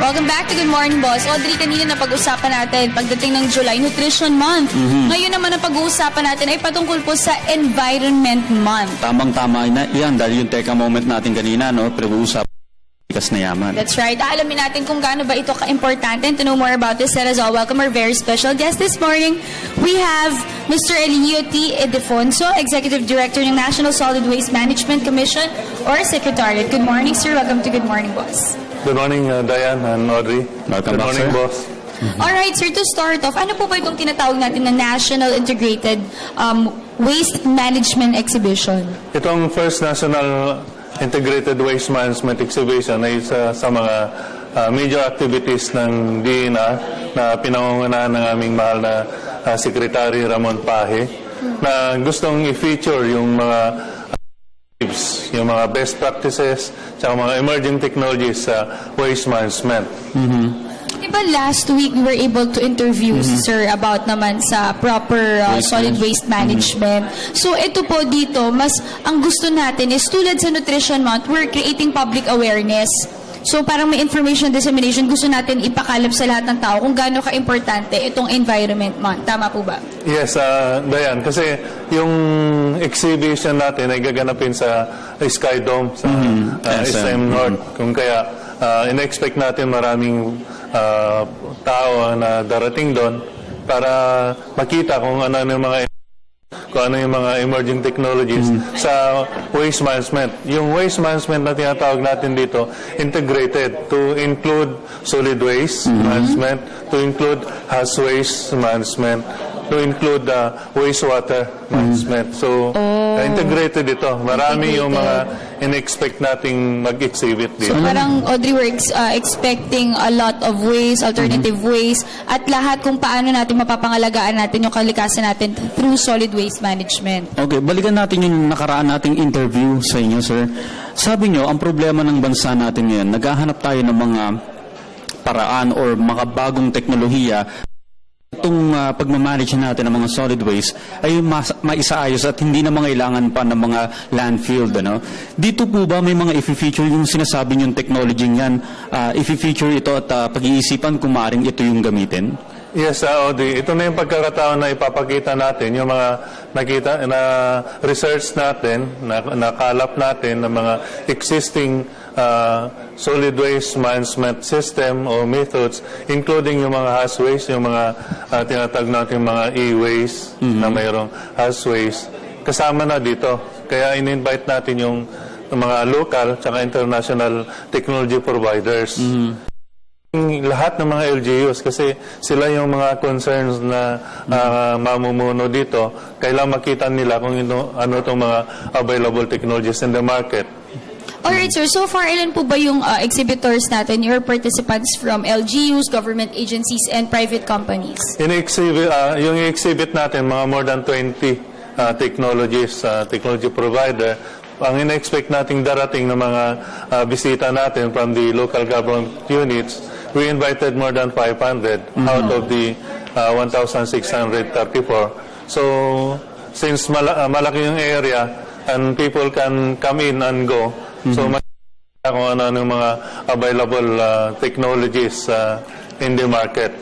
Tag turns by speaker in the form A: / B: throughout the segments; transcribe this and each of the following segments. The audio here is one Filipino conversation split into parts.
A: Welcome back to Good Morning Boss. Audrey, kanina na pag-usapan natin pagdating ng July Nutrition Month. Ngayon naman ang pag-uusapan natin ay patungkol po sa Environment Month.
B: Tamang-tama na yan dahil yung teka moment natin kanina, no? Pag-uusap likas na yaman.
A: That's right. Alamin natin kung gaano ba ito ka-importante. And to know more about this, let us all welcome our very special guest this morning. We have Mr. Elinio T. Ildefonso, Executive Director ng National Solid Waste Management Commission or Secretariat. Good morning, sir. Welcome to Good Morning, Boss.
C: Good morning, Diane and Audrey.
B: Welcome
C: Good
B: back,
C: morning,
B: sir.
C: boss.
A: Alright, sir, to start off, ano po ba itong tinatawag natin na National Integrated Waste Management Exhibition?
C: Itong first National Integrated Waste Management Exhibition ay isa sa mga major activities ng DENR na pinangungunahan ng aming mahal na Secretary Ramon Paje na gustong i-feature yung mga best practices at mga emerging technologies sa waste management.
A: Diba last week we were able to interview sir about naman sa proper solid waste management. So ito po dito, mas ang gusto natin is tulad sa Nutrition Month, we're creating public awareness. So parang may information dissemination, gusto natin ipakalap sa lahat ng tao kung gaano ka-importante itong Environment Month. Tama po ba?
C: Yes, Dayan, kasi yung exhibition natin ay gaganapin sa Sky Dome sa SM North. Kung kaya, in-expect natin maraming tao na darating doon para makita kung ano yung mga emerging technologies sa waste management. Yung waste management na tinatawag natin dito, integrated to include solid waste management, to include haz waste management, to include wastewater management. So, integrated ito. Marami yung mga in-expect nating mag-exhibit dito.
A: So parang Audrey, we're expecting a lot of ways, alternative ways, at lahat kung paano natin mapapangalagaan natin yung kalikasan natin through solid waste management.
B: Okay, balikan natin yung nakaraan nating interview sa inyo, sir. Sabi nyo, ang problema ng bansa natin ngayon, naghahanap tayo ng mga paraan or mga bagong teknolohiya. Itong pagmamanage natin ng mga solid waste ay maisaayos at hindi na mangailangan pa ng mga landfill. Ano? Dito po ba may mga i-feature yung sinasabi niyong technology niyan? I-feature ito at pag-iisipan kung maaaring ito yung gamitin?
C: Yes, Audrey. Ito na yung pagkakataon na ipapakita natin, yung mga nakita na research natin, nakalap natin ng mga existing solid waste management system o methods, including yung mga haz waste, yung mga tinatag natin mga e-waste na mayroong haz waste, kasama na dito. Kaya in-invite natin yung mga local at international technology providers. Lahat ng mga LGUs, kasi sila yung mga concerns na mamumuno dito, kailangan makita nila kung ano itong mga available technologies in the market.
A: Alright, sir. So far, ilan po ba yung exhibitors natin, your participants from LGUs, government agencies, and private companies?
C: Yung exhibit natin, mga more than 20 technologies, technology provider. Ang in-expect nating darating ng mga bisita natin from the local government units, we invited more than 500 out of the 1,634. So, since malaki yung area and people can come in and go, so makikita kung ano yung mga available technologies in the market.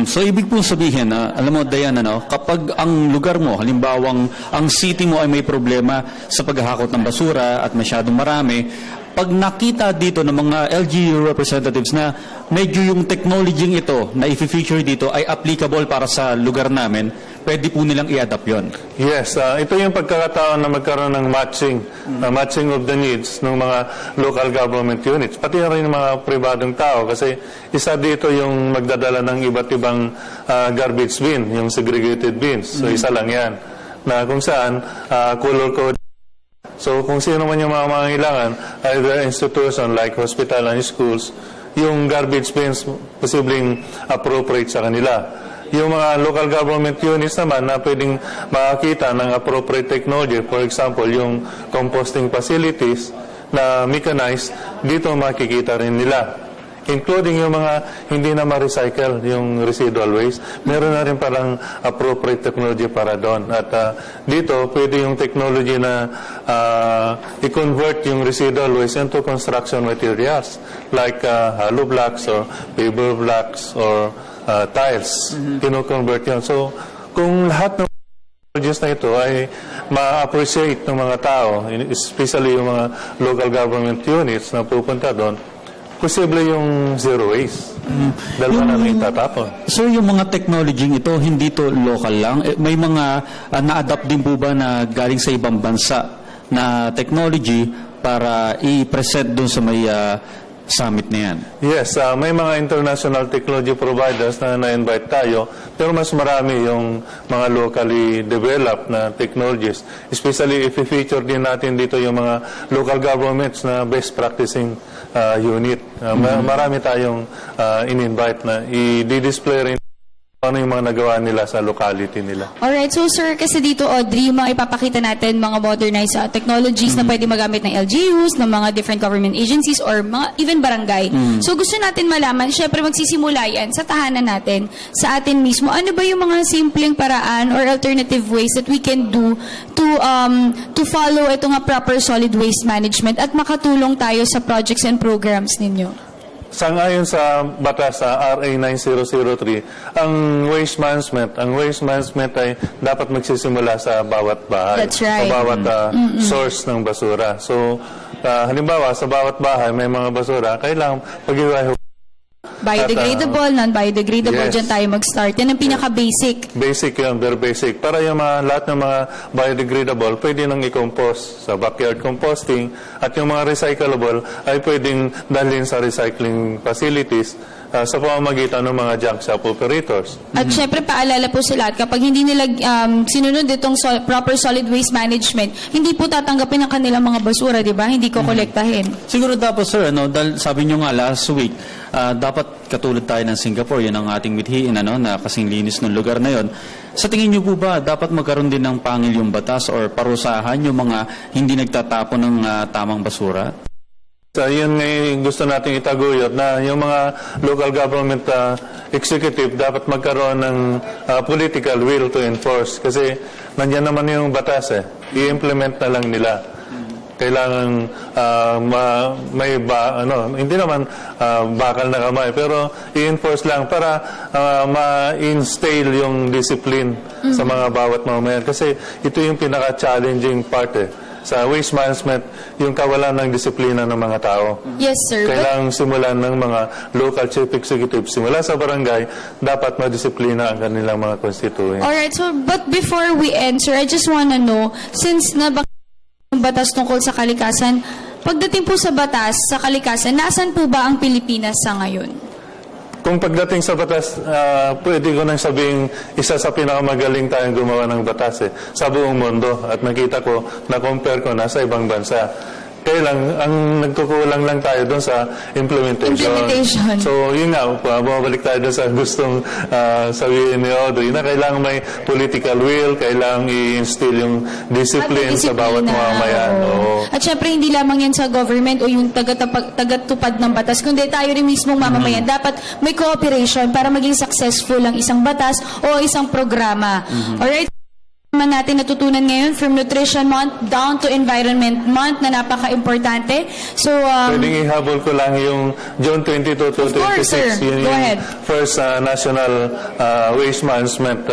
B: So, ibig pong sabihin, alam mo, Diane, kapag ang lugar mo, halimbawang ang city mo ay may problema sa paghahakot ng basura at masyadong marami, pag nakita dito ng mga LGU representatives na medyo yung technology ito na i-feature dito ay applicable para sa lugar namin, pwede po nilang i-adapt yun.
C: Yes, ito yung pagkakataon na magkaroon ng matching of the needs ng mga local government units, pati rin ng mga pribadong tao, kasi isa dito yung magdadala ng iba't ibang garbage bin, yung segregated bins. So isa lang yan, na kung saan color code. So kung sino man yung mga mangailangan, either institution like hospital and schools, yung garbage bins posibleng appropriate sa kanila. Yung mga local government units naman na pwedeng makakita ng appropriate technology, for example, yung composting facilities na mechanized, dito makikita rin nila. including yung mga hindi na ma-recycle, yung residual waste. Meron na rin parang appropriate technology para doon. At dito, pwede yung technology na i-convert yung residual waste into construction materials like hollow blocks or paper blocks or tiles. Kino-convert yun. So, kung lahat ng technologies na ito ay ma-appreciate ng mga tao, especially yung mga local government units na pupunta doon, posible yung zero waste. Dalawa na itatapon.
B: Sir, yung mga technology ito, hindi to local lang. May mga na-adapt din po ba na galing sa ibang bansa na technology para i-present doon sa may summit na yan?
C: Yes, may mga international technology providers na na-invite tayo, pero mas marami yung mga locally developed na technologies. Especially if i-feature din natin dito yung mga local governments na best practicing unit. Marami tayong in-invite na i-display rin ano yung mga nagawa nila sa locality nila.
A: Alright, so sir, kasi dito, Audrey, mga ipapakita natin mga modernized technologies na pwede magamit ng LGUs, ng mga different government agencies, or mga even barangay. So gusto natin malaman, syempre magsisimula yan sa tahanan natin, sa atin mismo. Ano ba yung mga simpleng paraan or alternative ways that we can do to follow ito nga proper solid waste management at makatulong tayo sa projects and programs ninyo?
C: Sangayon sa batas sa RA 9003, ang waste management ay dapat magsisimula sa bawat bahay.
A: That's right.
C: Sa bawat source ng basura. So, halimbawa, sa bawat bahay may mga basura, kailangan pag-iwahe.
A: Biodegradable, non-biodegradable,
C: Yes.
A: dyan tayo mag-start. Yan ang pinaka-basic.
C: Basic yun, very basic. Para yung lahat ng mga biodegradable, pwede nang i-compost sa backyard composting, at yung mga recyclable ay pwedeng dalhin sa recycling facilities sa pamamagitan ng mga junk shop operators.
A: At syempre, paalala po sa lahat, kapag hindi nila sinunod itong proper solid waste management, hindi po tatanggapin ang kanilang mga basura, di ba? Hindi ko kolektahin.
B: Siguro dapat, sir, dahil sabi nyo nga last week, dapat katulad tayo ng Singapore, yun ang ating mithiin, na kasing linis ng lugar na yon. Sa tingin nyo po ba, dapat magkaroon din ng pangil yung batas or parusahan yung mga hindi nagtatapon ng tamang basura?
C: So, yun nga yung gusto nating itaguyod na yung mga local government executive dapat magkaroon ng political will to enforce. Kasi nandiyan naman yung batas i-implement na lang nila. Kailangan hindi naman bakal na kamay, pero i-enforce lang para ma-instill yung discipline sa mga bawat mamamayan. Kasi ito yung pinaka-challenging part sa waste management, yung kawalan ng disiplina ng mga tao.
A: Yes, sir.
C: Kailangang simulan ng mga local chief executive. Simula sa barangay, dapat madisiplina ang kanilang mga constituents.
A: Alright, so, but before we end, sir, I just wanna know, since yung batas tungkol sa kalikasan, pagdating po sa batas, sa kalikasan, nasan po ba ang Pilipinas sa ngayon?
C: Kung pagdating sa batas, pwede ko nang sabihin isa sa pinakamagaling tayong gumawa ng batas sa buong mundo. At nakita ko, na-compare ko na sa ibang bansa. Kaya lang, ang nagkukulang lang tayo doon sa implementation. So, yun nga, bumabalik tayo doon sa gustong sabihin ni Audrey na kailangan may political will, kailangan i-instill yung discipline sa bawat mamamayan.
A: At syempre, hindi lamang yan sa government o yung tagatupad ng batas, kundi tayo rin mismong mamamayan. Dapat may cooperation para maging successful ang isang batas o isang programa. Alright? Natin natutunan ngayon from Nutrition Month down to Environment Month na napaka-importante. So,
C: pwedeng ihabol ko lang yung June 22 to 26.
A: course, sir.
C: Yun
A: Go
C: yung
A: ahead.
C: First National Waste Management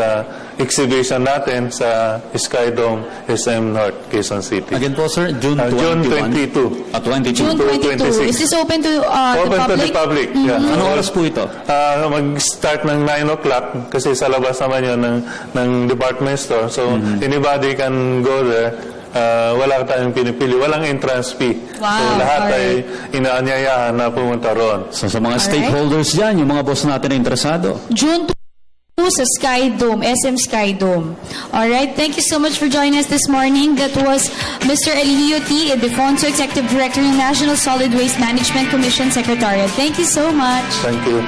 C: exhibition natin sa Skydome, SM North, Quezon City.
B: Again po, sir, June
C: 22.
B: 22.
A: June 22. Is this open to
C: Open
A: the
C: to the public. Yeah.
B: Anong oras po ito?
C: Mag-start ng 9 o'clock kasi sa labas naman yun ng department store. So, anybody can go there. Wala tayong pinipili. Walang entrance fee.
A: Wow,
C: So, lahat ay
A: alright.
C: inaanyayahan na pumunta roon.
B: So, sa mga stakeholders dyan, yung mga boss natin na interesado.
A: June 2 sa Skydome, SM Skydome. Alright, thank you so much for joining us this morning. That was Mr. Elio T. Ildefonso, Executive Director ng National Solid Waste Management Commission Secretariat. Thank you so much.
C: Thank you.